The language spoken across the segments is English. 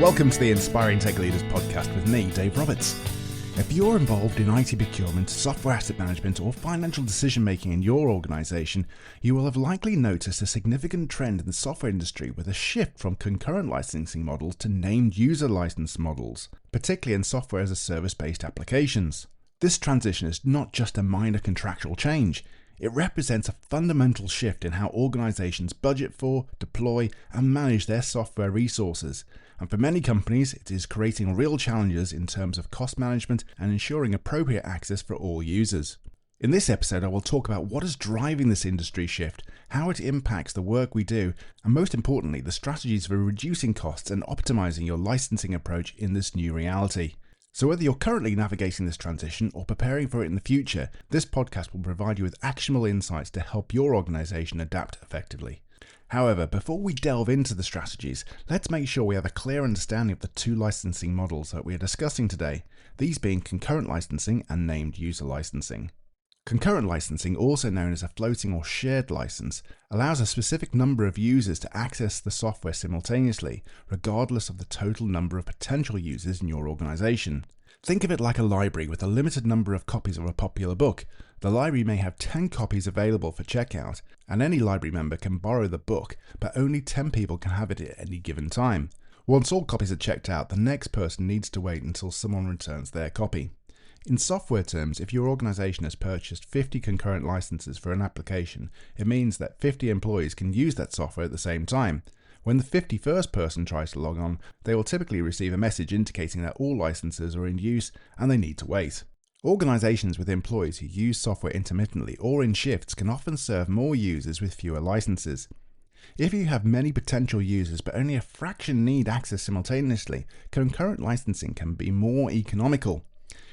Welcome to the Inspiring Tech Leaders podcast with me, Dave Roberts. If you're involved in IT procurement, software asset management, or financial decision making in your organisation, you will have likely noticed a significant trend in the software industry with a shift from concurrent licensing models to named user license models, particularly in software as a service-based applications. This transition is not just a minor contractual change. It represents a fundamental shift in how organizations budget for, deploy, and manage their software resources. And for many companies, it is creating real challenges in terms of cost management and ensuring appropriate access for all users. In this episode, I will talk about what is driving this industry shift, how it impacts the work we do, and most importantly, the strategies for reducing costs and optimizing your licensing approach in this new reality. So whether you're currently navigating this transition or preparing for it in the future, this podcast will provide you with actionable insights to help your organization adapt effectively. However, before we delve into the strategies, let's make sure we have a clear understanding of the two licensing models that we are discussing today, these being concurrent licensing and named user licensing. Concurrent licensing, also known as a floating or shared license, allows a specific number of users to access the software simultaneously, regardless of the total number of potential users in your organization. Think of it like a library with a limited number of copies of a popular book. The library may have 10 copies available for checkout, and any library member can borrow the book, but only 10 people can have it at any given time. Once all copies are checked out, the next person needs to wait until someone returns their copy. In software terms, if your organization has purchased 50 concurrent licenses for an application, it means that 50 employees can use that software at the same time. When the 51st person tries to log on, they will typically receive a message indicating that all licenses are in use and they need to wait. Organizations with employees who use software intermittently or in shifts can often serve more users with fewer licenses. If you have many potential users but only a fraction need access simultaneously, concurrent licensing can be more economical.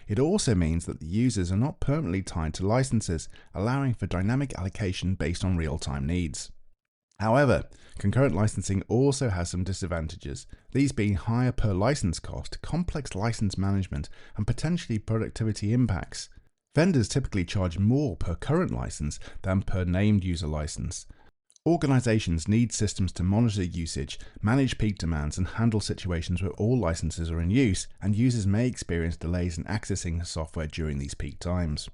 It also means that the users are not permanently tied to licenses, allowing for dynamic allocation based on real-time needs. However, concurrent licensing also has some disadvantages, these being higher per license cost, complex license management, and potentially productivity impacts. Vendors typically charge more per current license than per named user license. Organizations need systems to monitor usage, manage peak demands, and handle situations where all licenses are in use, and users may experience delays in accessing the software during these peak times.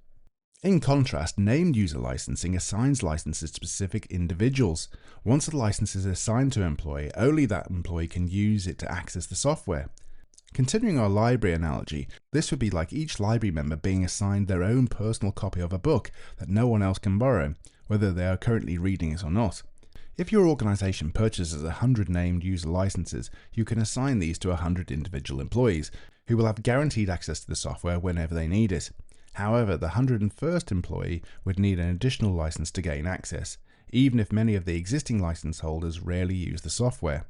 In contrast, named user licensing assigns licenses to specific individuals. Once a license is assigned to an employee, only that employee can use it to access the software. Continuing our library analogy, this would be like each library member being assigned their own personal copy of a book that no one else can borrow, whether they are currently reading it or not. If your organization purchases 100 named user licenses, you can assign these to 100 individual employees, who will have guaranteed access to the software whenever they need it. However, the 101st employee would need an additional license to gain access, even if many of the existing license holders rarely use the software.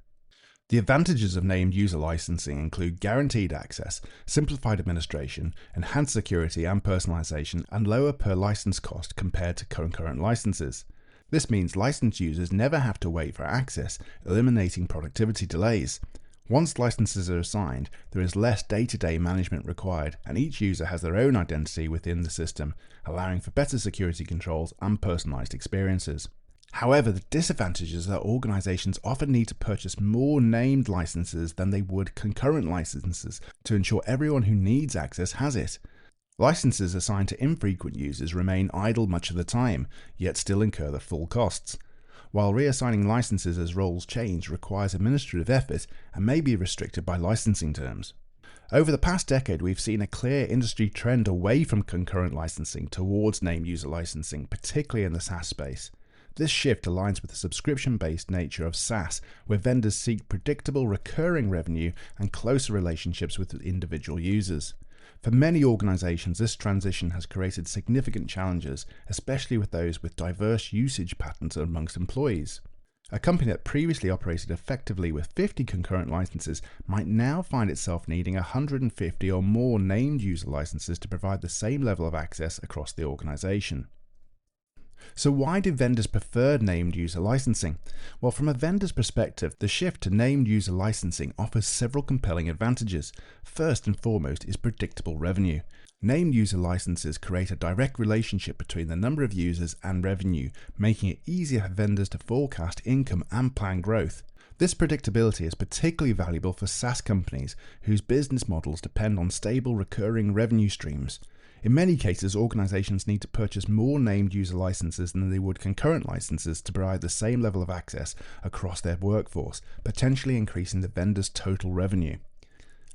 The advantages of named user licensing include guaranteed access, simplified administration, enhanced security and personalization, and lower per license cost compared to concurrent licenses. This means licensed users never have to wait for access, eliminating productivity delays. Once licenses are assigned, there is less day-to-day management required, and each user has their own identity within the system, allowing for better security controls and personalized experiences. However, the disadvantage is that organizations often need to purchase more named licenses than they would concurrent licenses to ensure everyone who needs access has it. Licenses assigned to infrequent users remain idle much of the time, yet still incur the full costs. While reassigning licenses as roles change requires administrative effort and may be restricted by licensing terms. Over the past decade, we've seen a clear industry trend away from concurrent licensing towards named user licensing, particularly in the SaaS space. This shift aligns with the subscription-based nature of SaaS, where vendors seek predictable recurring revenue and closer relationships with individual users. For many organizations, this transition has created significant challenges, especially with those with diverse usage patterns amongst employees. A company that previously operated effectively with 50 concurrent licenses might now find itself needing 150 or more named user licenses to provide the same level of access across the organization. So why do vendors prefer named user licensing? Well, from a vendor's perspective, the shift to named user licensing offers several compelling advantages. First and foremost is predictable revenue. Named user licenses create a direct relationship between the number of users and revenue, making it easier for vendors to forecast income and plan growth. This predictability is particularly valuable for SaaS companies whose business models depend on stable recurring revenue streams. In many cases, organizations need to purchase more named user licenses than they would concurrent licenses to provide the same level of access across their workforce, potentially increasing the vendor's total revenue.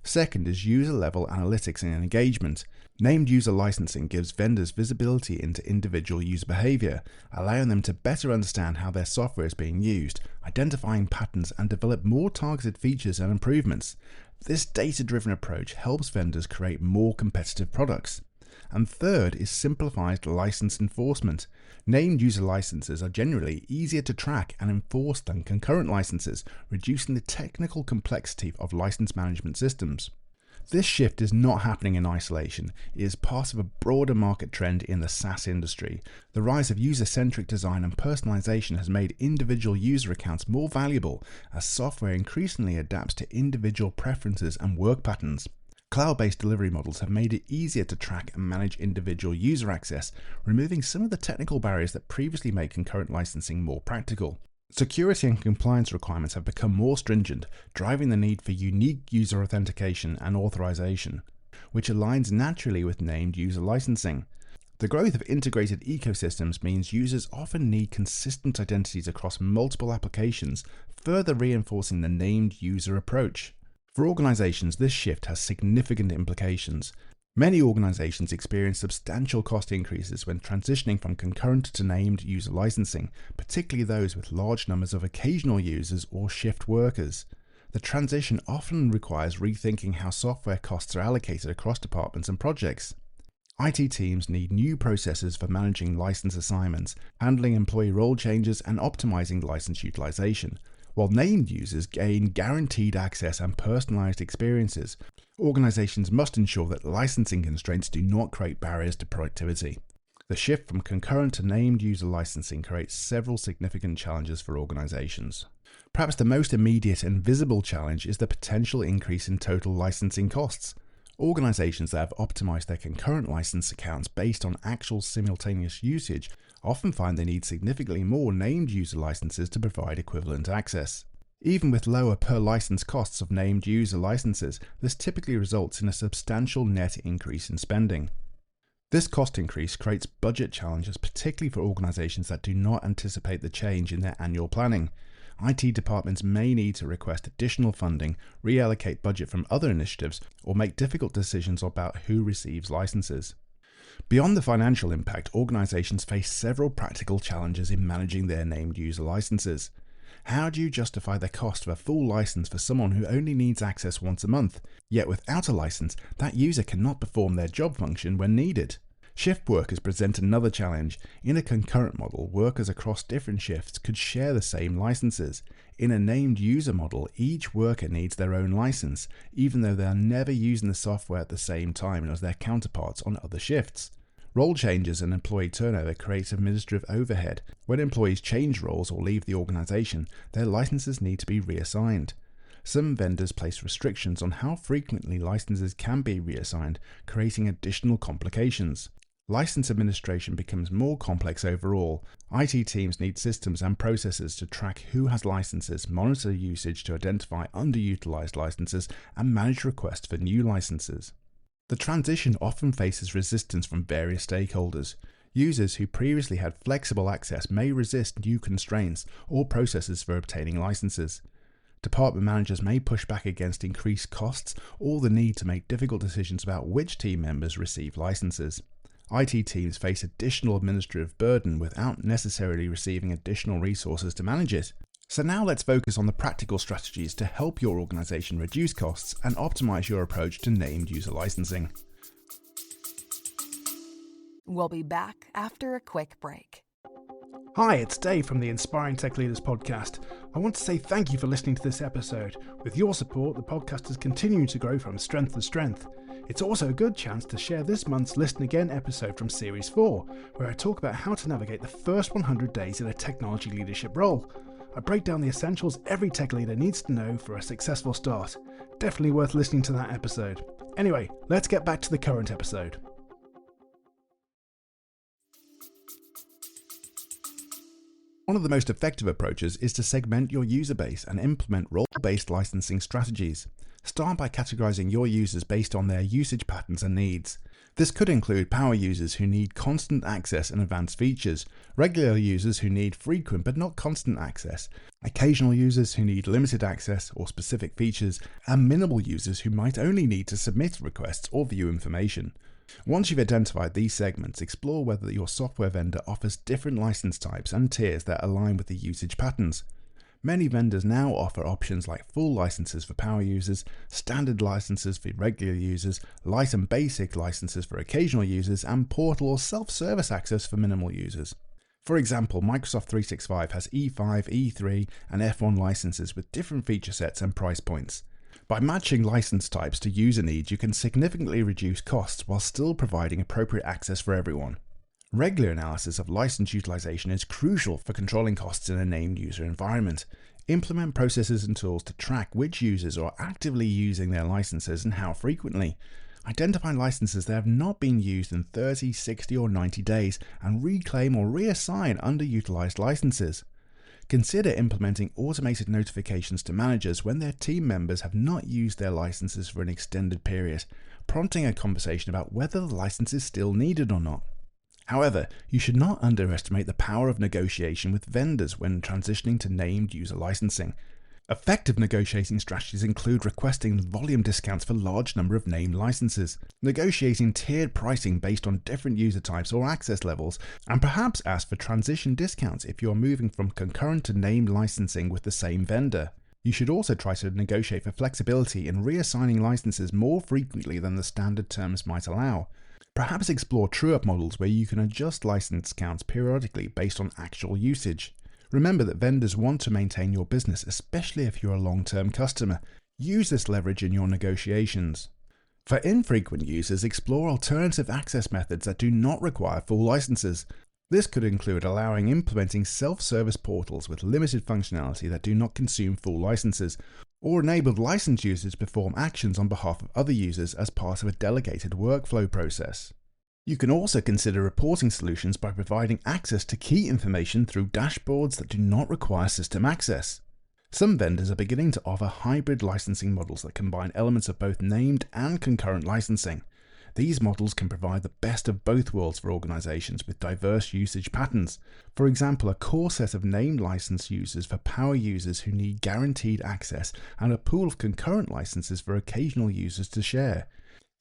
Second is user-level analytics and engagement. Named user licensing gives vendors visibility into individual user behavior, allowing them to better understand how their software is being used, identifying patterns, and develop more targeted features and improvements. This data-driven approach helps vendors create more competitive products. And third is simplified license enforcement. Named user licenses are generally easier to track and enforce than concurrent licenses, reducing the technical complexity of license management systems. This shift is not happening in isolation. It is part of a broader market trend in the SaaS industry. The rise of user-centric design and personalization has made individual user accounts more valuable as software increasingly adapts to individual preferences and work patterns. Cloud-based delivery models have made it easier to track and manage individual user access, removing some of the technical barriers that previously made concurrent licensing more practical. Security and compliance requirements have become more stringent, driving the need for unique user authentication and authorization, which aligns naturally with named user licensing. The growth of integrated ecosystems means users often need consistent identities across multiple applications, further reinforcing the named user approach. For organizations, this shift has significant implications. Many organizations experience substantial cost increases when transitioning from concurrent to named user licensing, particularly those with large numbers of occasional users or shift workers. The transition often requires rethinking how software costs are allocated across departments and projects. IT teams need new processes for managing license assignments, handling employee role changes, and optimizing license utilization. While named users gain guaranteed access and personalized experiences, organizations must ensure that licensing constraints do not create barriers to productivity. The shift from concurrent to named user licensing creates several significant challenges for organizations. Perhaps the most immediate and visible challenge is the potential increase in total licensing costs. Organizations that have optimized their concurrent license accounts based on actual simultaneous usage often find they need significantly more named user licenses to provide equivalent access. Even with lower per license costs of named user licenses, this typically results in a substantial net increase in spending. This cost increase creates budget challenges, particularly for organizations that do not anticipate the change in their annual planning. IT departments may need to request additional funding, reallocate budget from other initiatives, or make difficult decisions about who receives licenses. Beyond the financial impact, organizations face several practical challenges in managing their named user licenses. How do you justify the cost of a full license for someone who only needs access once a month, yet without a license, that user cannot perform their job function when needed? Shift workers present another challenge. In a concurrent model, workers across different shifts could share the same licenses. In a named user model, each worker needs their own license, even though they are never using the software at the same time as their counterparts on other shifts. Role changes and employee turnover create administrative overhead. When employees change roles or leave the organization, their licenses need to be reassigned. Some vendors place restrictions on how frequently licenses can be reassigned, creating additional complications. License administration becomes more complex overall. IT teams need systems and processes to track who has licenses, monitor usage to identify underutilized licenses, and manage requests for new licenses. The transition often faces resistance from various stakeholders. Users who previously had flexible access may resist new constraints or processes for obtaining licenses. Department managers may push back against increased costs or the need to make difficult decisions about which team members receive licenses. IT teams face additional administrative burden without necessarily receiving additional resources to manage it. So now let's focus on the practical strategies to help your organization reduce costs and optimize your approach to named user licensing. We'll be back after a quick break. Hi, it's Dave from the Inspiring Tech Leaders podcast. I want to say thank you for listening to this episode. With your support, the podcast has continued to grow from strength to strength. It's also a good chance to share this month's Listen Again episode from Series 4, where I talk about how to navigate the first 100 days in a technology leadership role. I break down the essentials every tech leader needs to know for a successful start. Definitely worth listening to that episode. Anyway, let's get back to the current episode. One of the most effective approaches is to segment your user base and implement role-based licensing strategies. Start by categorizing your users based on their usage patterns and needs. This could include power users who need constant access and advanced features, regular users who need frequent but not constant access, occasional users who need limited access or specific features, and minimal users who might only need to submit requests or view information. Once you've identified these segments, explore whether your software vendor offers different license types and tiers that align with the usage patterns. Many vendors now offer options like full licenses for power users, standard licenses for regular users, light and basic licenses for occasional users, and portal or self-service access for minimal users. For example, Microsoft 365 has E5, E3, and F1 licenses with different feature sets and price points. By matching license types to user needs, you can significantly reduce costs while still providing appropriate access for everyone. Regular analysis of license utilization is crucial for controlling costs in a named user environment. Implement processes and tools to track which users are actively using their licenses and how frequently. Identify licenses that have not been used in 30, 60, or 90 days and reclaim or reassign underutilized licenses. Consider implementing automated notifications to managers when their team members have not used their licenses for an extended period, prompting a conversation about whether the license is still needed or not. However, you should not underestimate the power of negotiation with vendors when transitioning to named user licensing. Effective negotiating strategies include requesting volume discounts for large number of named licenses, negotiating tiered pricing based on different user types or access levels, and perhaps ask for transition discounts if you are moving from concurrent to named licensing with the same vendor. You should also try to negotiate for flexibility in reassigning licenses more frequently than the standard terms might allow. Perhaps explore true-up models where you can adjust license counts periodically based on actual usage. Remember that vendors want to maintain your business, especially if you're a long-term customer. Use this leverage in your negotiations. For infrequent users, explore alternative access methods that do not require full licenses. This could include implementing self-service portals with limited functionality that do not consume full licenses, or enable licensed users to perform actions on behalf of other users as part of a delegated workflow process. You can also consider reporting solutions by providing access to key information through dashboards that do not require system access. Some vendors are beginning to offer hybrid licensing models that combine elements of both named and concurrent licensing. These models can provide the best of both worlds for organizations with diverse usage patterns. For example, a core set of named license users for power users who need guaranteed access, and a pool of concurrent licenses for occasional users to share.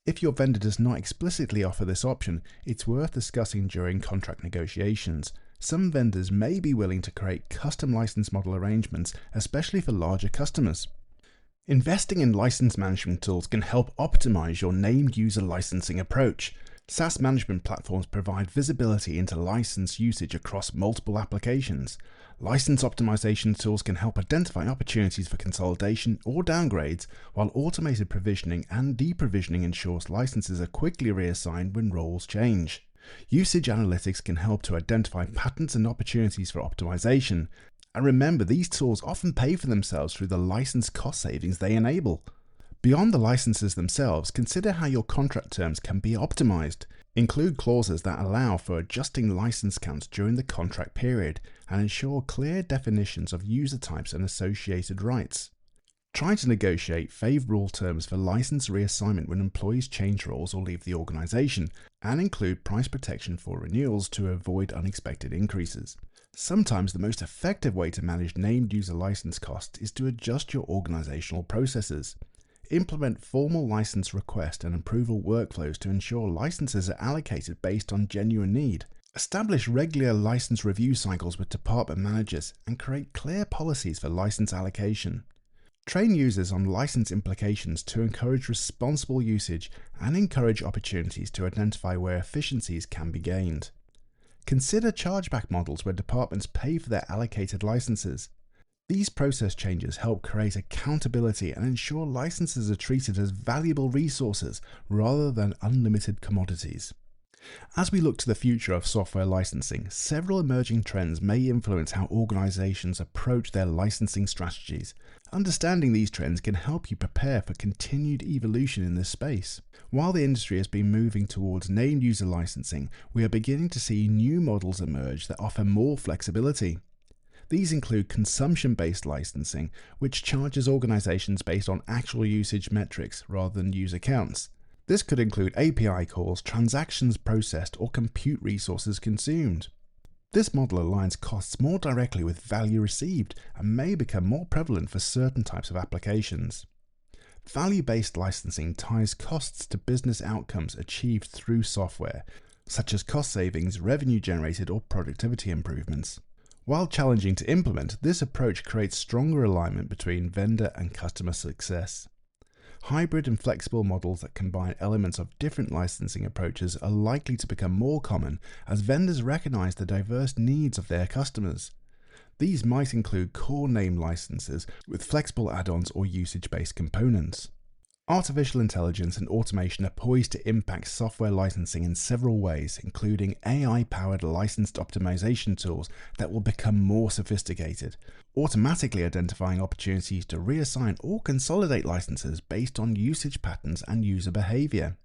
If your vendor does not explicitly offer this option, it's worth discussing during contract negotiations. Some vendors may be willing to create custom license model arrangements, especially for larger customers. Investing in license management tools can help optimize your named user licensing approach. SaaS management platforms provide visibility into license usage across multiple applications. License optimization tools can help identify opportunities for consolidation or downgrades, while automated provisioning and deprovisioning ensures licenses are quickly reassigned when roles change. Usage analytics can help to identify patterns and opportunities for optimization. And remember, these tools often pay for themselves through the license cost savings they enable. Beyond the licenses themselves, consider how your contract terms can be optimized. Include clauses that allow for adjusting license counts during the contract period and ensure clear definitions of user types and associated rights. Try to negotiate favorable terms for license reassignment when employees change roles or leave the organization, and include price protection for renewals to avoid unexpected increases. Sometimes the most effective way to manage named user license costs is to adjust your organizational processes. Implement formal license request and approval workflows to ensure licenses are allocated based on genuine need. Establish regular license review cycles with department managers and create clear policies for license allocation. Train users on license implications to encourage responsible usage and encourage opportunities to identify where efficiencies can be gained. Consider chargeback models where departments pay for their allocated licenses. These process changes help create accountability and ensure licenses are treated as valuable resources rather than unlimited commodities. As we look to the future of software licensing, several emerging trends may influence how organizations approach their licensing strategies. Understanding these trends can help you prepare for continued evolution in this space. While the industry has been moving towards named user licensing, we are beginning to see new models emerge that offer more flexibility. These include consumption-based licensing, which charges organizations based on actual usage metrics rather than user counts. This could include API calls, transactions processed, or compute resources consumed. This model aligns costs more directly with value received and may become more prevalent for certain types of applications. Value-based licensing ties costs to business outcomes achieved through software, such as cost savings, revenue generated, or productivity improvements. While challenging to implement, this approach creates stronger alignment between vendor and customer success. Hybrid and flexible models that combine elements of different licensing approaches are likely to become more common as vendors recognize the diverse needs of their customers. These might include core name licenses with flexible add-ons or usage-based components. Artificial intelligence and automation are poised to impact software licensing in several ways, including AI-powered licensed optimization tools that will become more sophisticated, automatically identifying opportunities to reassign or consolidate licenses based on usage patterns and user behavior.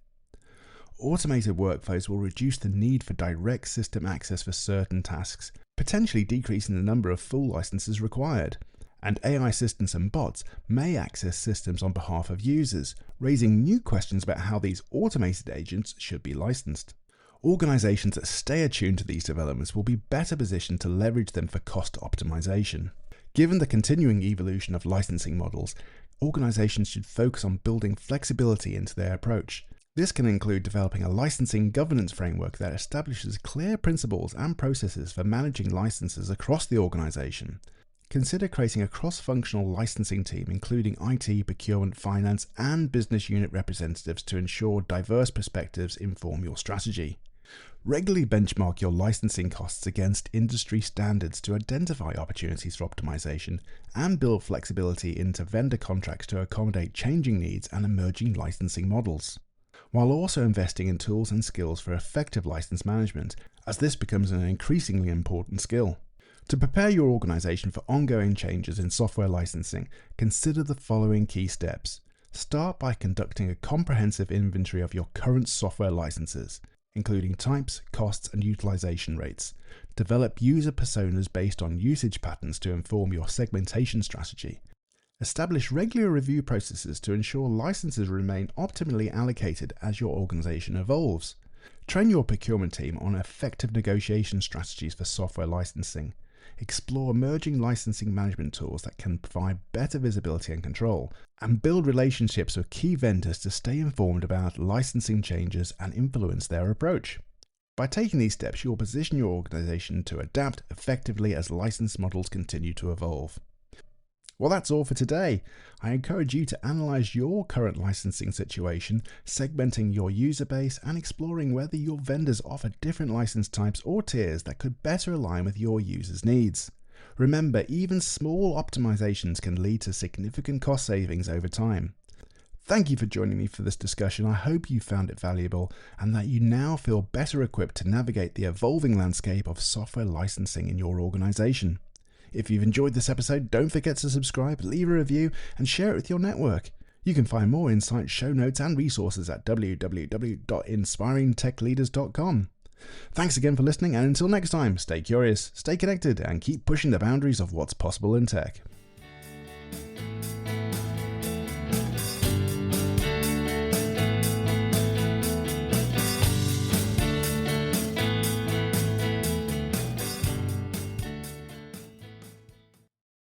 Automated workflows will reduce the need for direct system access for certain tasks, potentially decreasing the number of full licenses required. And AI assistants and bots may access systems on behalf of users, raising new questions about how these automated agents should be licensed. Organizations that stay attuned to these developments will be better positioned to leverage them for cost optimization. Given the continuing evolution of licensing models, organizations should focus on building flexibility into their approach. This can include developing a licensing governance framework that establishes clear principles and processes for managing licenses across the organization. Consider creating a cross-functional licensing team including IT, procurement, finance, and business unit representatives to ensure diverse perspectives inform your strategy. Regularly benchmark your licensing costs against industry standards to identify opportunities for optimization and build flexibility into vendor contracts to accommodate changing needs and emerging licensing models, while also investing in tools and skills for effective license management, as this becomes an increasingly important skill. To prepare your organization for ongoing changes in software licensing, consider the following key steps. Start by conducting a comprehensive inventory of your current software licenses, including types, costs, and utilization rates. Develop user personas based on usage patterns to inform your segmentation strategy. Establish regular review processes to ensure licenses remain optimally allocated as your organization evolves. Train your procurement team on effective negotiation strategies for software licensing. Explore emerging licensing management tools that can provide better visibility and control, and build relationships with key vendors to stay informed about licensing changes and influence their approach. By taking these steps, you will position your organization to adapt effectively as license models continue to evolve. Well, that's all for today. I encourage you to analyze your current licensing situation, segmenting your user base, and exploring whether your vendors offer different license types or tiers that could better align with your users' needs. Remember, even small optimizations can lead to significant cost savings over time. Thank you for joining me for this discussion. I hope you found it valuable and that you now feel better equipped to navigate the evolving landscape of software licensing in your organization. If you've enjoyed this episode, don't forget to subscribe, leave a review, and share it with your network. You can find more insights, show notes, and resources at www.inspiringtechleaders.com. Thanks again for listening, and until next time, stay curious, stay connected, and keep pushing the boundaries of what's possible in tech.